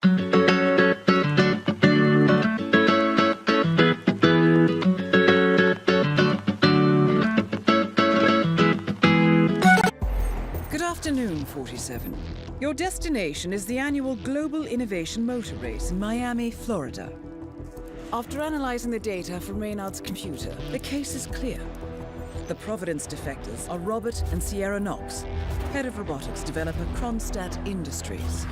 Good afternoon, 47. Your destination is the annual Global Innovation Motor Race in Miami, Florida. After analyzing the data from Reynard's computer, the case is clear. The Providence defectors are Robert and Sierra Knox, head of robotics developer Kronstadt Industries.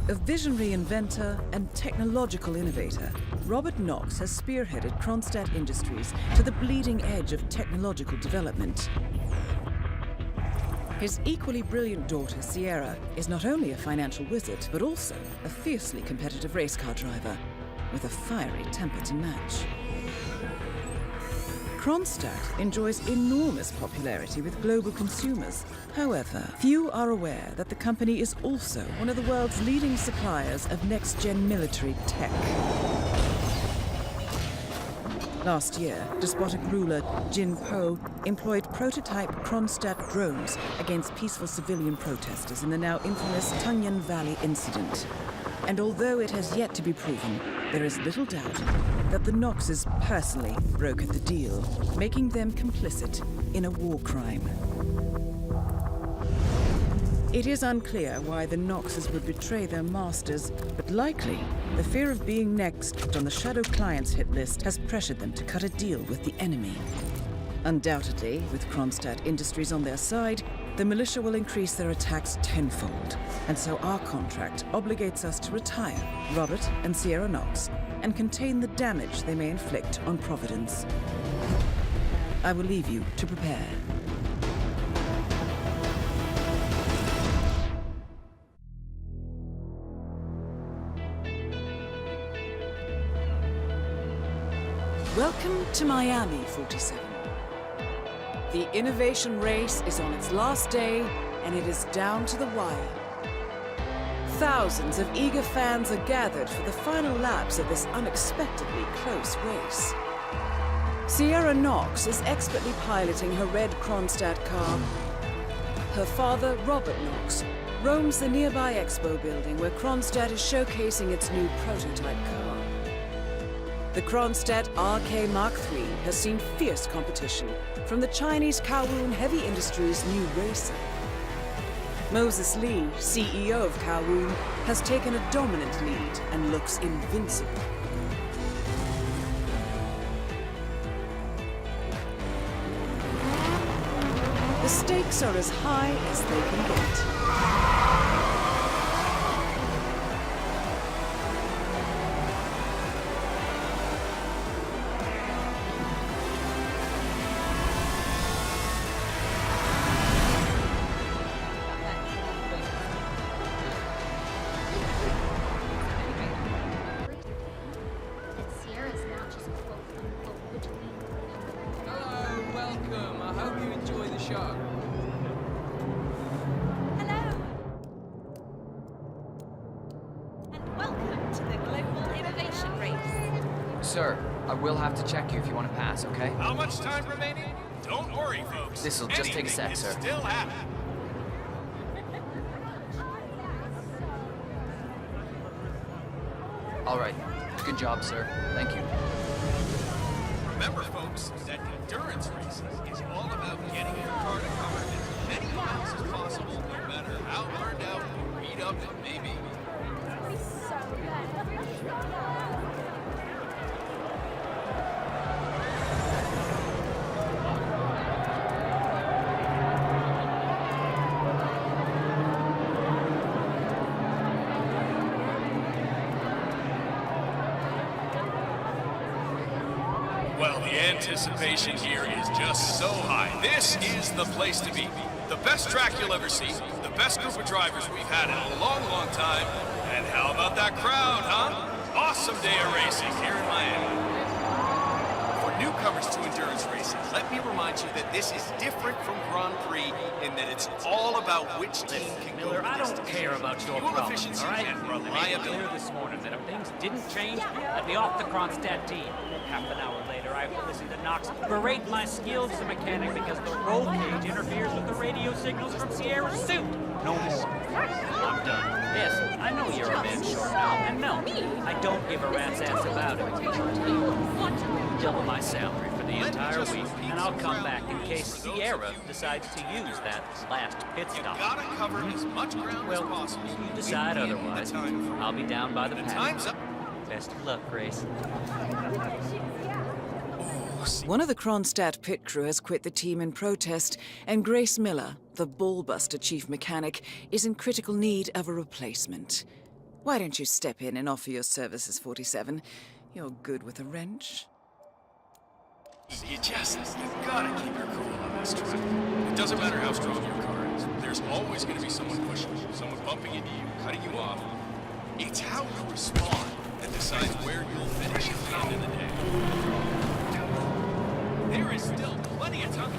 A visionary inventor and technological innovator, Robert Knox has spearheaded Kronstadt Industries to the bleeding edge of technological development. His equally brilliant daughter, Sierra, is not only a financial wizard, but also a fiercely competitive race car driver, with a fiery temper to match. Kronstadt enjoys enormous popularity with global consumers. However, few are aware that the company is also one of the world's leading suppliers of next-gen military tech. Last year, despotic ruler Jin Po employed prototype Kronstadt drones against peaceful civilian protesters in the now infamous Tungan Valley incident. And although it has yet to be proven, there is little doubt that the Knoxes personally brokered the deal, making them complicit in a war crime. It is unclear why the Knoxes would betray their masters, but likely the fear of being next on the Shadow Clients hit list has pressured them to cut a deal with the enemy. Undoubtedly, with Kronstadt Industries on their side, the militia will increase their attacks tenfold, and so our contract obligates us to retire Robert and Sierra Knox and contain the damage they may inflict on Providence. I will leave you to prepare. Welcome to Miami, 47. The innovation race is on its last day, and it is down to the wire. Thousands of eager fans are gathered for the final laps of this unexpectedly close race. Sierra Knox is expertly piloting her red Kronstadt car. Her father, Robert Knox, roams the nearby expo building where Kronstadt is showcasing its new prototype car. The Kronstadt RK Mark III has seen fierce competition from the Chinese Kowloon Heavy Industries' new racer. Moses Lee, CEO of Kowloon, has taken a dominant lead and looks invincible. The stakes are as high as they can get. Sir, I will have to check you if you want to pass, okay? How much time remaining? Don't worry, folks. This'll just take a sec, sir. Still happen. All right. Good job, sir. Thank you. Remember, folks, that endurance racing is all about getting your car to cover as many miles as possible, no matter how burned out or beat up it may be. Well, the anticipation here is just so high. This is the place to be. The best track you'll ever see, the best group of drivers we've had in a long, long time. And how about that crowd, huh? Awesome day of racing here in Miami. For newcomers to endurance racing, let me remind you that this is different from Grand Prix in that it's all about which team can go Miller, the I don't distance. care about your Fuel problems, efficiency all right? and I made it reliability. clear this morning that if things didn't change, I'd be off the Kronstadt team. Half an hour later, I will listen to Knox berate my skills as a mechanic because the roll cage interferes with the radio signals from Sierra's suit. No more. I'm done. Yes, I know you're a Well, I don't give a rat's ass about it. Double my salary for the entire week, and I'll come back in case Sierra decides to use that last pit You stop. gotta cover as much ground Well, as possible. if you decide otherwise, I'll be down by the Time's paddock. up. Best of luck, Grace. One of the Kronstadt pit crew has quit the team in protest, and Grace Miller, the ballbuster chief mechanic, is in critical need of a replacement. Why don't you step in and offer your services, 47? You're good with a wrench. You gotta keep your cool on this track. It doesn't matter how strong your car is. There's always gonna be someone pushing you, someone bumping into you, cutting you off. It's how you respond that decides where you'll finish at the end of the day. There is still plenty of time.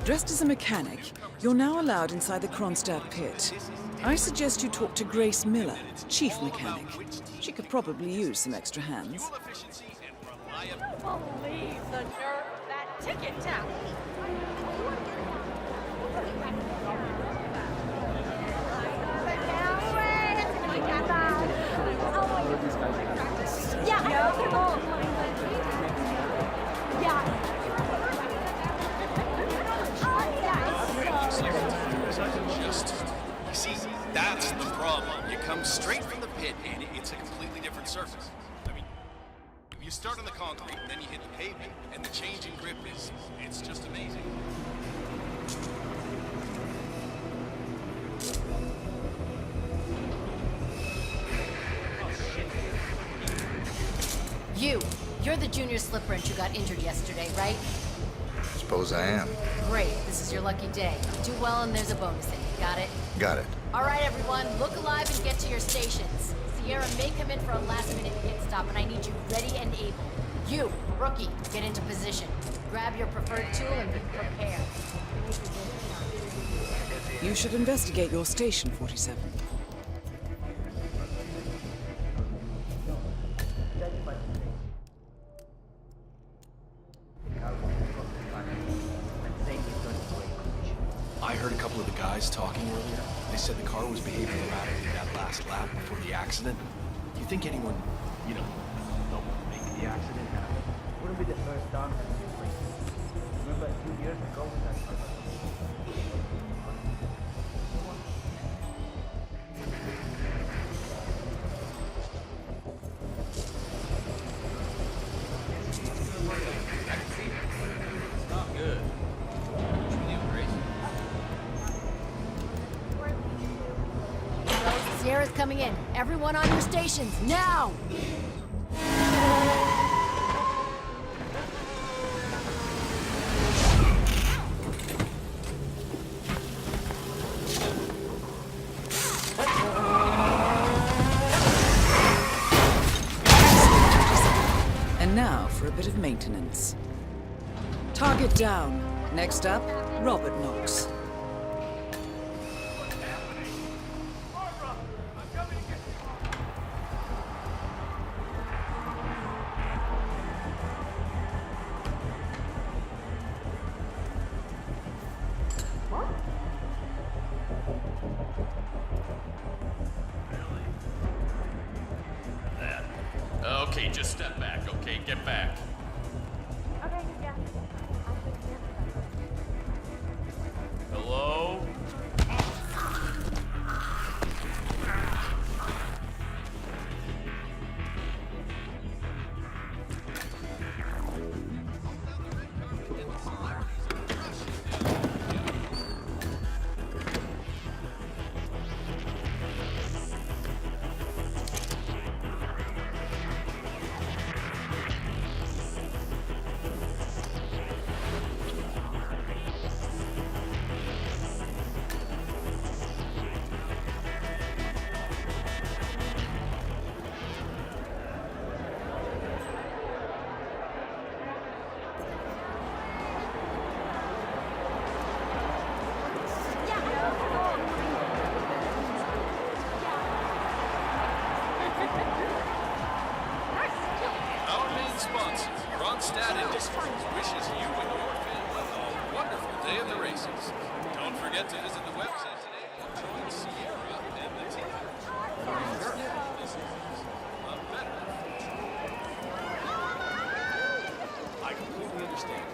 Dressed as a mechanic, you're now allowed inside the Kronstadt pit. I suggest you talk to Grace Miller, chief mechanic. She could probably use some extra hands. Fuel efficiency and reliability. I don't believe the nerve of that ticket tally. You see, that's the problem. You come straight from the pit, and it's a completely different surface. I mean, you start on the concrete, then you hit the pavement, and the change in grip it's just amazing. You're the junior slip wrench who got injured yesterday, right? Suppose I am. Great, this is your lucky day. Do well and there's a bonus in it. Got it? Got it. All right, everyone, look alive and get to your stations. Sierra may come in for a last-minute pit stop, and I need you ready and able. You, rookie, get into position. Grab your preferred tool and be prepared. You should investigate your station, 47. I heard a couple of the guys talking earlier. They said the car was behaving erratically that last lap before the accident. You think anyone, don't make the accident happen? Wouldn't be the first time that this place. Remember 2 years ago when that It's not good. Sierra's coming in. Everyone on your stations, now! And now for a bit of maintenance. Target down. Next up, Robert Knox. Okay, just step back, okay? Get back. Okay, yeah. Hello? Ronstadt Industries wishes you and your family a wonderful day of the races. Don't forget to visit the website today and join Sierra and the team. This is a better future. I completely understand.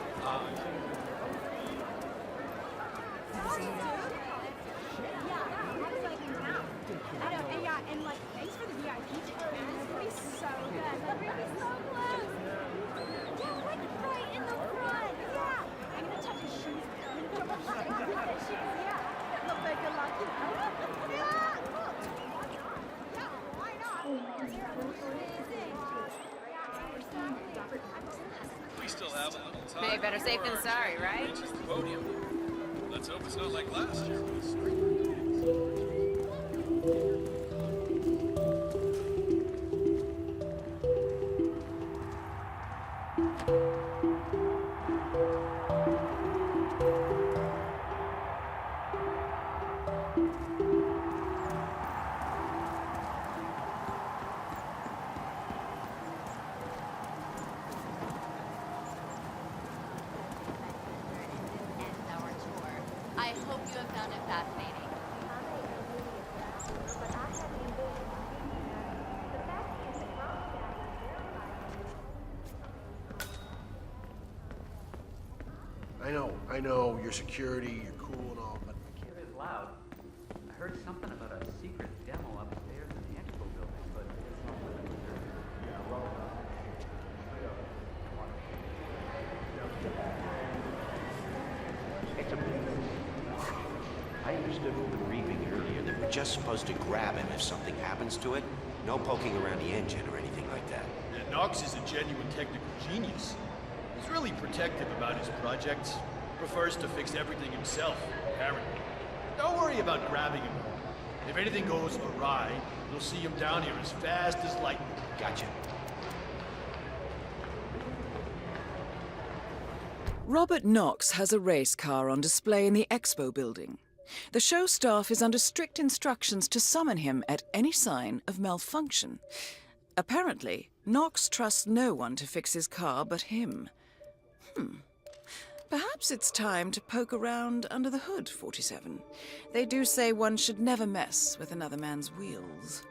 And like, thanks for the VIP ticket, man. It's gonna be so good. Like, we're gonna be so close. Yeah, right in the front. Yeah. I'm gonna touch his shoes. I'm gonna touch his shoes. Yeah. Look like good luck, you know? Yeah. Look. Yeah. Why not? We still have a little time. Hey, better safe than sorry, right? Reaches the podium. Let's hope it's not like last year. Our tour. I hope you have found it fascinating. I know, your security, you're cool and all, but It is loud. I heard something about a secret demo upstairs in the expo building, but it's not what I understood from the briefing earlier that we're just supposed to grab him if something happens to it. No poking around the engine or anything like that. Yeah, Knox is a genuine technical genius. He's really protective about his projects. Prefers to fix everything himself, apparently. Don't worry about grabbing him. If anything goes awry, you'll see him down here as fast as lightning. Gotcha. Robert Knox has a race car on display in the expo building. The show staff is under strict instructions to summon him at any sign of malfunction. Apparently, Knox trusts no one to fix his car but him. Perhaps it's time to poke around under the hood, 47. They do say one should never mess with another man's wheels.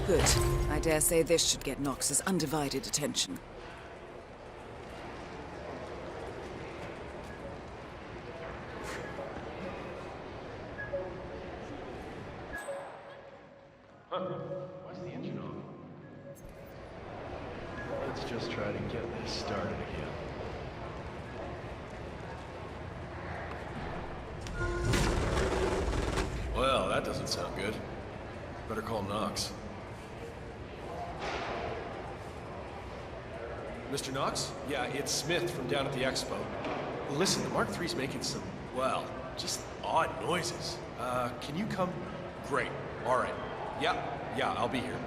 Good. I dare say this should get Knox's undivided attention. Why's the engine on? Let's just try to get this started again. Well, that doesn't sound good. Better call Knox. Mr. Knox? Yeah, it's Smith from down at the expo. Listen, the Mark III's making some, well, just odd noises. Can you come? Great. All right. Yeah, I'll be here.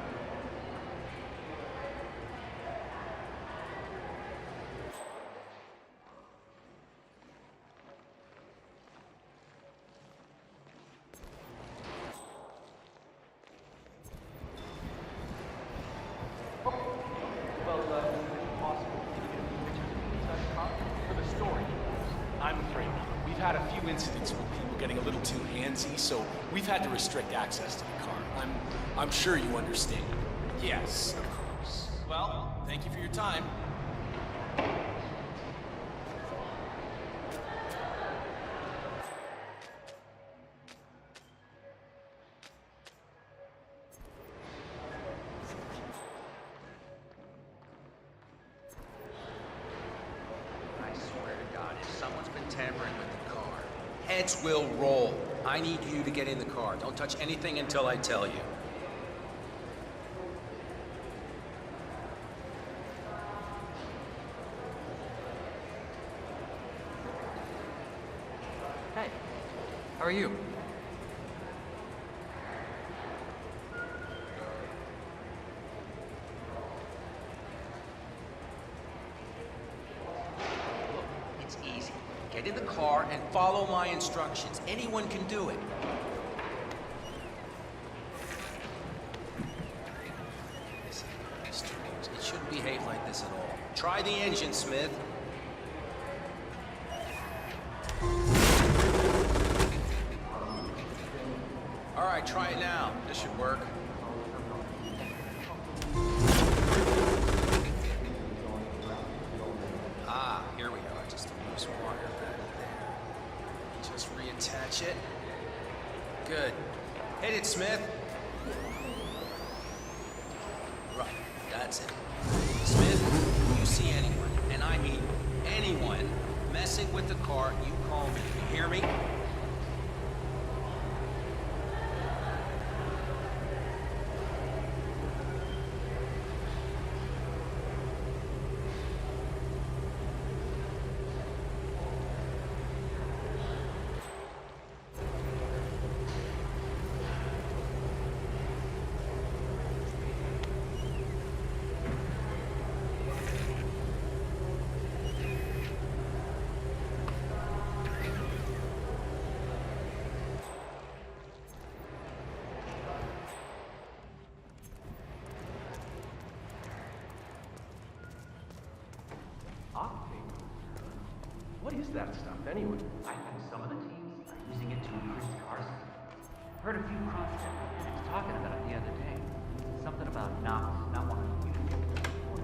I'm afraid we've had a few incidents with people getting a little too handsy, so we've had to restrict access to the car. I'm sure you understand. Yes, of course. Well, thank you for your time. I swear to God, if someone's been tampering with the car, heads will roll. I need you to get in the car. Don't touch anything until I tell you. Hey, how are you? It's easy. Get in the car and follow my instructions. Anyone can do it. Listen, Mr. Reeves, it shouldn't behave like this at all. Try the engine, Smith. All right, try it now. This should work. Ah, here we are. Just a loose wire back there. Just reattach it. Good. Hit it, Smith. Right, that's it. Smith, when you see anyone, and I mean anyone, messing with the car, you call me. You hear me? What is that stuff, anyway? I think some of the teams are using it to increase cars. Heard a few cross-check mechanics talking about it the other day. Something about Knox not wanting you to get the report.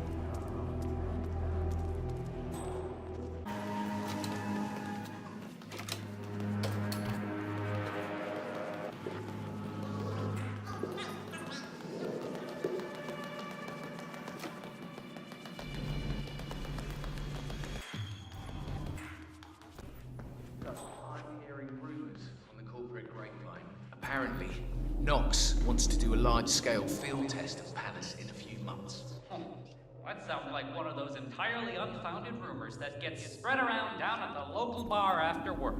Apparently, Knox wants to do a large-scale field test of Palace in a few months. That sounds like one of those entirely unfounded rumors that gets spread around down at the local bar after work.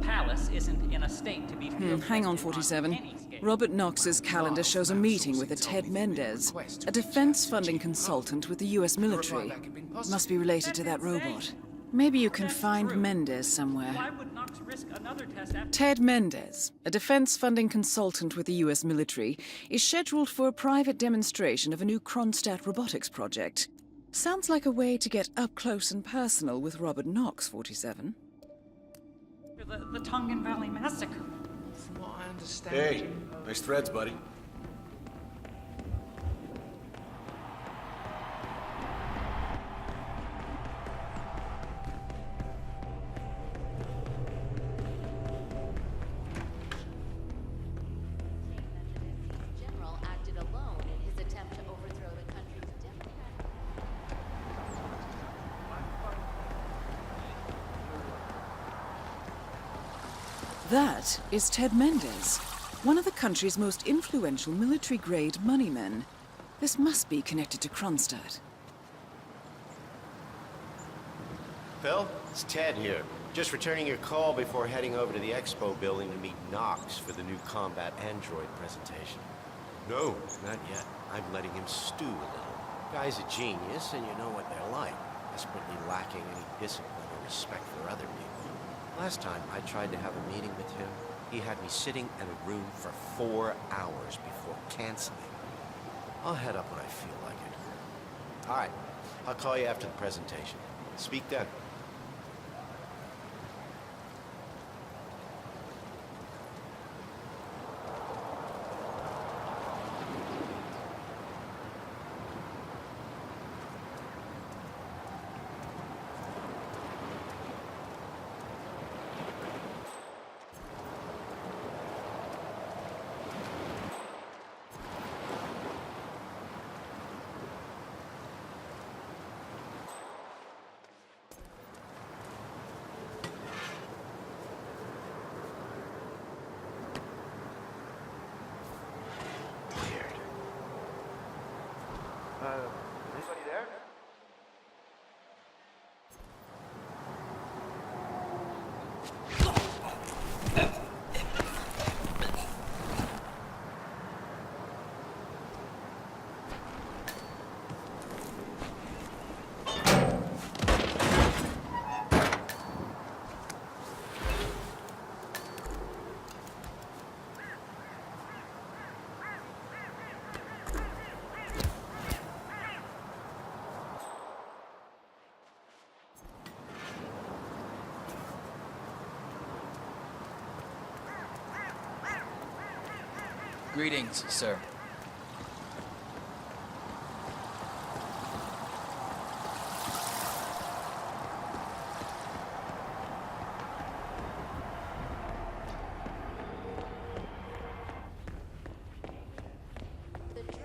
Palace isn't in a state to be Hang on, 47. Robert Knox's calendar shows a meeting with a Ted Mendez, a defense funding consultant with the US military. Must be related to that robot. Maybe you can find Mendez somewhere. Why would Knox risk another test after... Ted Mendez, a defense funding consultant with the US military, is scheduled for a private demonstration of a new Kronstadt robotics project. Sounds like a way to get up close and personal with Robert Knox, 47. The Tongan Valley Massacre. From what I understand... Hey, nice threads, buddy. General That is Ted Mendez, one of the country's most influential military-grade moneymen. This must be connected to Kronstadt. Phil, it's Ted here. Just returning your call before heading over to the expo building to meet Knox for the new combat android presentation. No, not yet. I'm letting him stew a little. Guy's a genius, and you know what they're like. Desperately lacking any discipline or respect for other people. Last time I tried to have a meeting with him, he had me sitting in a room for 4 hours before canceling. I'll head up when I feel like it. All right, I'll call you after the presentation. Speak then. Anybody there? Greetings, sir. The drug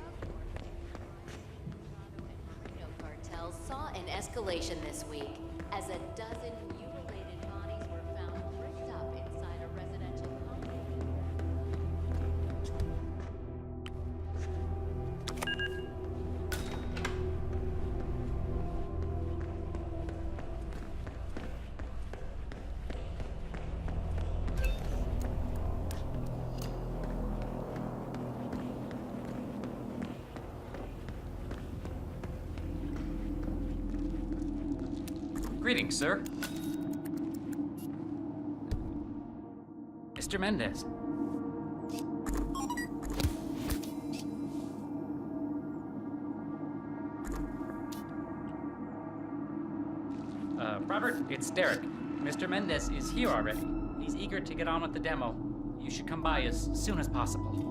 cartels saw an escalation this week as a dozen mutilated bodies were found bricked up inside a residential complex. Greetings, sir. Mr. Mendez. Robert, it's Derek. Mr. Mendez is here already. He's eager to get on with the demo. You should come by as soon as possible.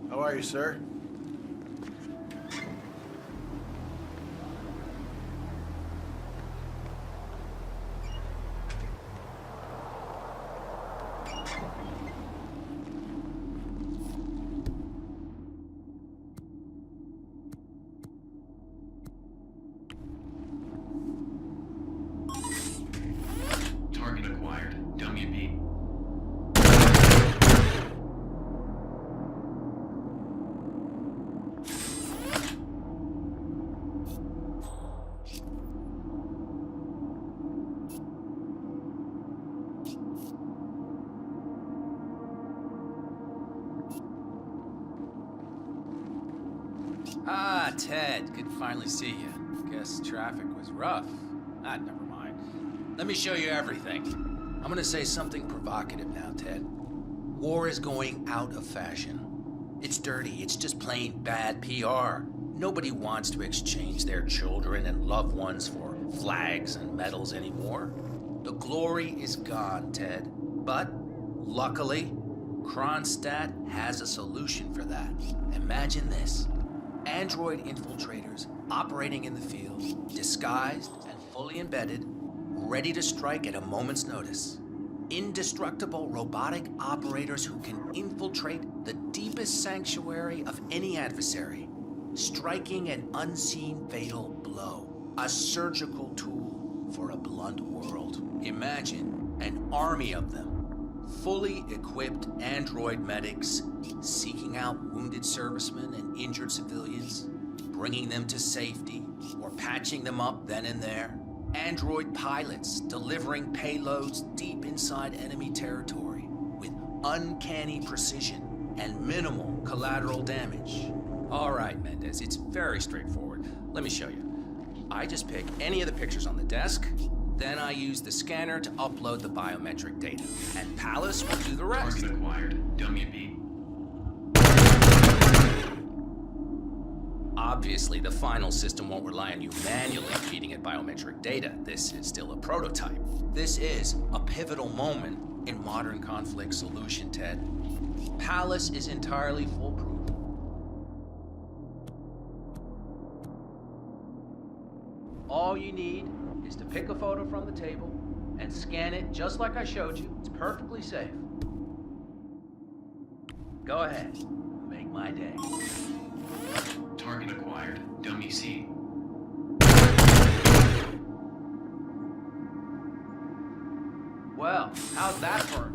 How are you, sir? Target acquired. WB. Ah, Ted, good to finally see you. Guess traffic was rough. Ah, never mind. Let me show you everything. I'm gonna say something provocative now, Ted. War is going out of fashion. It's dirty, it's just plain bad PR. Nobody wants to exchange their children and loved ones for flags and medals anymore. The glory is gone, Ted. But, luckily, Kronstadt has a solution for that. Imagine this. Android infiltrators operating in the field, disguised and fully embedded, ready to strike at a moment's notice. Indestructible robotic operators who can infiltrate the deepest sanctuary of any adversary, striking an unseen fatal blow, a surgical tool for a blunt world. Imagine an army of them, fully equipped android medics, seeking out wounded servicemen and injured civilians, bringing them to safety or patching them up then and there. Android pilots delivering payloads deep inside enemy territory with uncanny precision and minimal collateral damage. All right, Mendez, it's very straightforward. Let me show you. I just pick any of the pictures on the desk, then I use the scanner to upload the biometric data, and Palace will do the rest. Target acquired. Dummy beat. Obviously, the final system won't rely on you manually feeding it biometric data. This is still a prototype. This is a pivotal moment in modern conflict solution, Ted. Palace is entirely foolproof. All you need is to pick a photo from the table and scan it just like I showed you. It's perfectly safe. Go ahead. Make my day. Target acquired. Dummy C. Well, how's that for?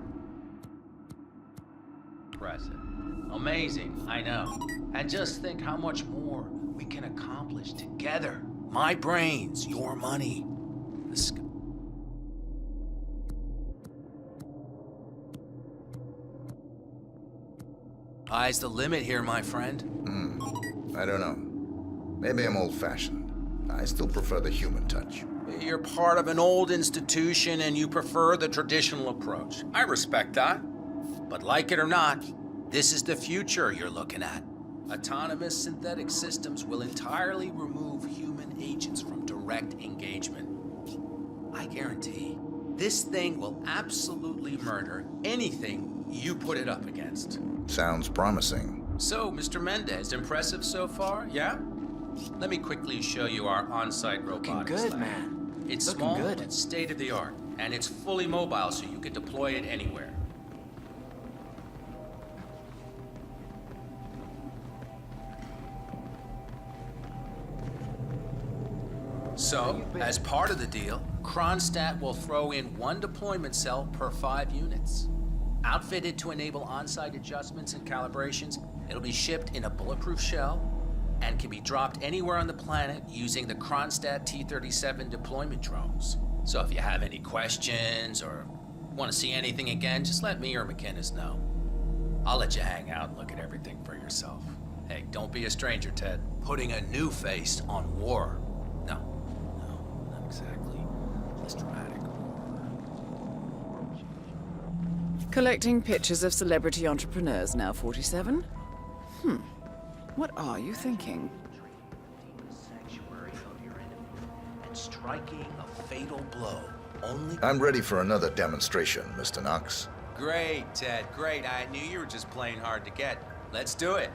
Impressive. Amazing, I know. And just think how much more we can accomplish together. My brains, your money. Sky's the limit here, my friend. I don't know. Maybe I'm old-fashioned. I still prefer the human touch. You're part of an old institution and you prefer the traditional approach. I respect that. But like it or not, this is the future you're looking at. Autonomous synthetic systems will entirely remove human agents from direct engagement. I guarantee this thing will absolutely murder anything you put it up against. Sounds promising. So, Mr. Mendez, impressive so far, yeah? Let me quickly show you our on-site robotics lab. man. It's Looking small, good. it's state-of-the-art, and it's fully mobile so you can deploy it anywhere. So, as part of the deal, Kronstadt will throw in one deployment cell per 5 units. Outfitted to enable on-site adjustments and calibrations, it'll be shipped in a bulletproof shell and can be dropped anywhere on the planet using the Kronstadt T-37 deployment drones. So if you have any questions or want to see anything again, just let me or McInnes know. I'll let you hang out and look at everything for yourself. Hey, don't be a stranger, Ted. Putting a new face on war. No, not exactly. Less dramatic. Collecting pictures of celebrity entrepreneurs now, 47? What are you thinking? Sanctuary of your enemy and striking a fatal blow. Only. I'm ready for another demonstration, Mr. Knox. Great, Ted. Great. I knew you were just playing hard to get. Let's do it.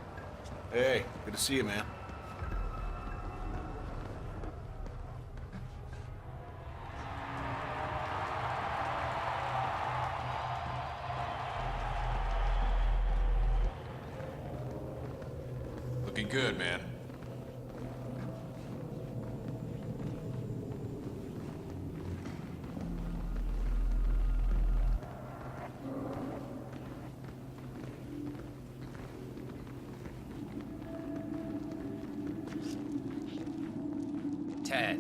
Hey, good to see you, man. Looking good, man. Ted,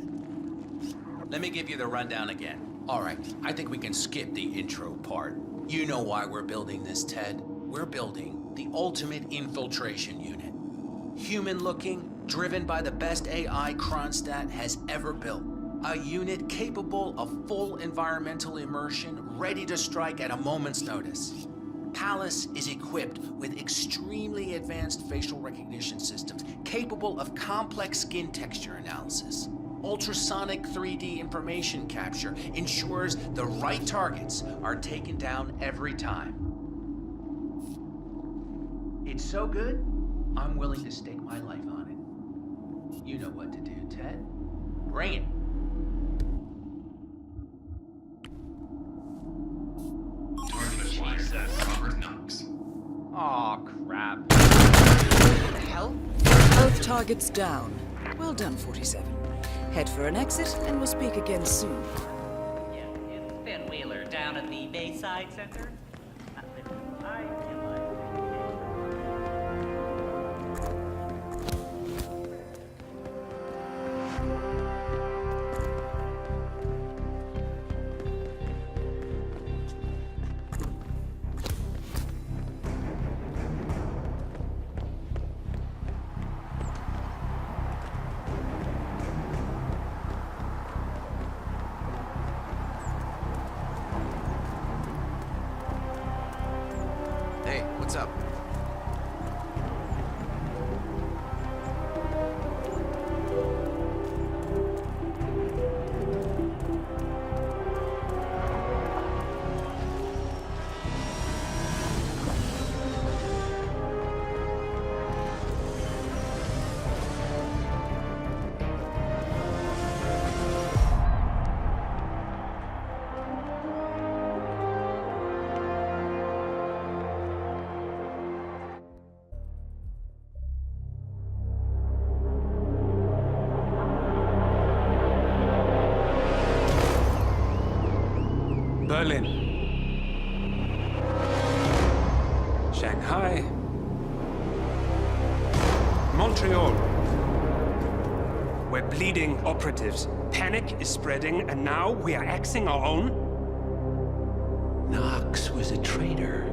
let me give you the rundown again. All right, I think we can skip the intro part. You know why we're building this, Ted. We're building the ultimate infiltration unit. Human-looking, driven by the best AI Kronstadt has ever built. A unit capable of full environmental immersion, ready to strike at a moment's notice. Palace is equipped with extremely advanced facial recognition systems, capable of complex skin texture analysis. Ultrasonic 3D information capture ensures the right targets are taken down every time. It's so good, I'm willing to stake my life on You know what to do, Ted. Bring it. Target acquired. Robert Knox. Aw, crap. What the hell? Both targets down. Well done, 47. Head for an exit, and we'll speak again soon. Yeah, it's Ben Wheeler down at the Bayside Center. I Hey, what's up? Berlin. Shanghai. Montreal. We're bleeding operatives. Panic is spreading, and now we are axing our own? Knox was a traitor.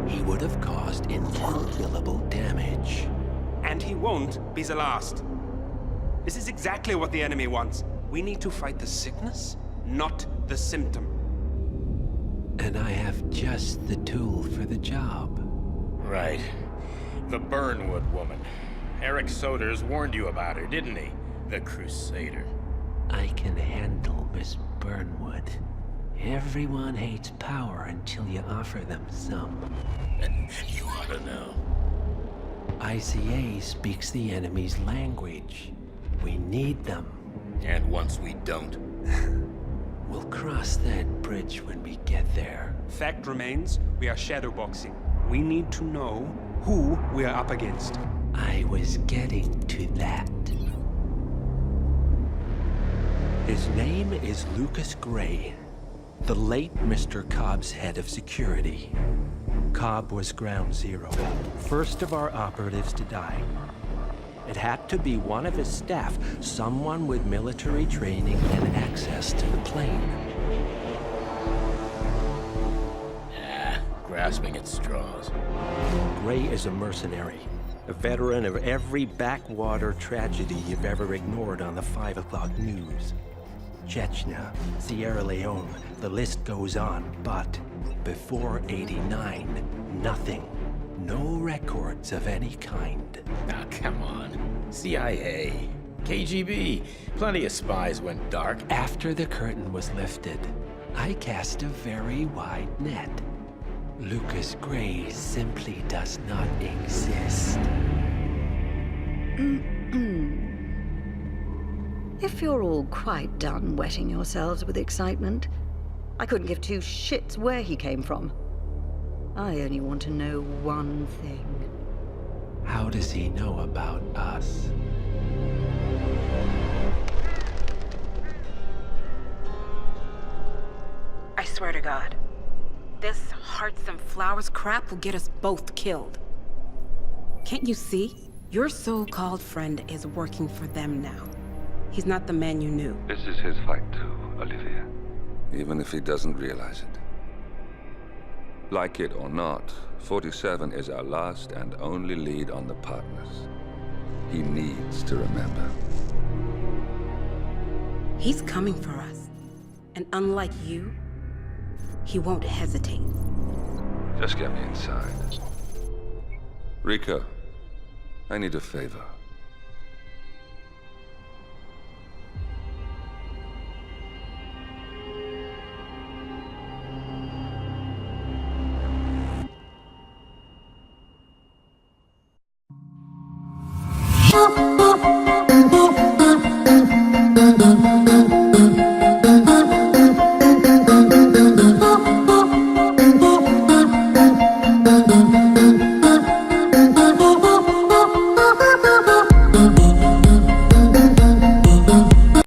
He would have caused incalculable damage. And he won't be the last. This is exactly what the enemy wants. We need to fight the sickness, not the symptom. And I have just the tool for the job. Right. The Burnwood woman. Eric Soders warned you about her, didn't he? The Crusader. I can handle Miss Burnwood. Everyone hates power until you offer them some. You ought to know. ICA speaks the enemy's language. We need them. And once we don't? We'll cross that bridge when we get there. Fact remains, we are shadowboxing. We need to know who we are up against. I was getting to that. His name is Lucas Gray, the late Mr. Cobb's head of security. Cobb was ground zero, first of our operatives to die. It had to be one of his staff, someone with military training and access to the plane. Grasping at straws. Gray is a mercenary, a veteran of every backwater tragedy you've ever ignored on the 5 o'clock news. Chechnya, Sierra Leone, the list goes on, but before '89, nothing. No records of any kind. Ah, come on. CIA, KGB, plenty of spies went dark. After the curtain was lifted, I cast a very wide net. Lucas Gray simply does not exist. If you're all quite done wetting yourselves with excitement, I couldn't give two shits where he came from. I only want to know one thing. How does he know about us? I swear to God, this hearts and flowers crap will get us both killed. Can't you see? Your so-called friend is working for them now. He's not the man you knew. This is his fight too, Olivia. Even if he doesn't realize it. Like it or not, 47 is our last and only lead on the partners. He needs to remember. He's coming for us. And unlike you, he won't hesitate. Just get me inside. Rico, I need a favor.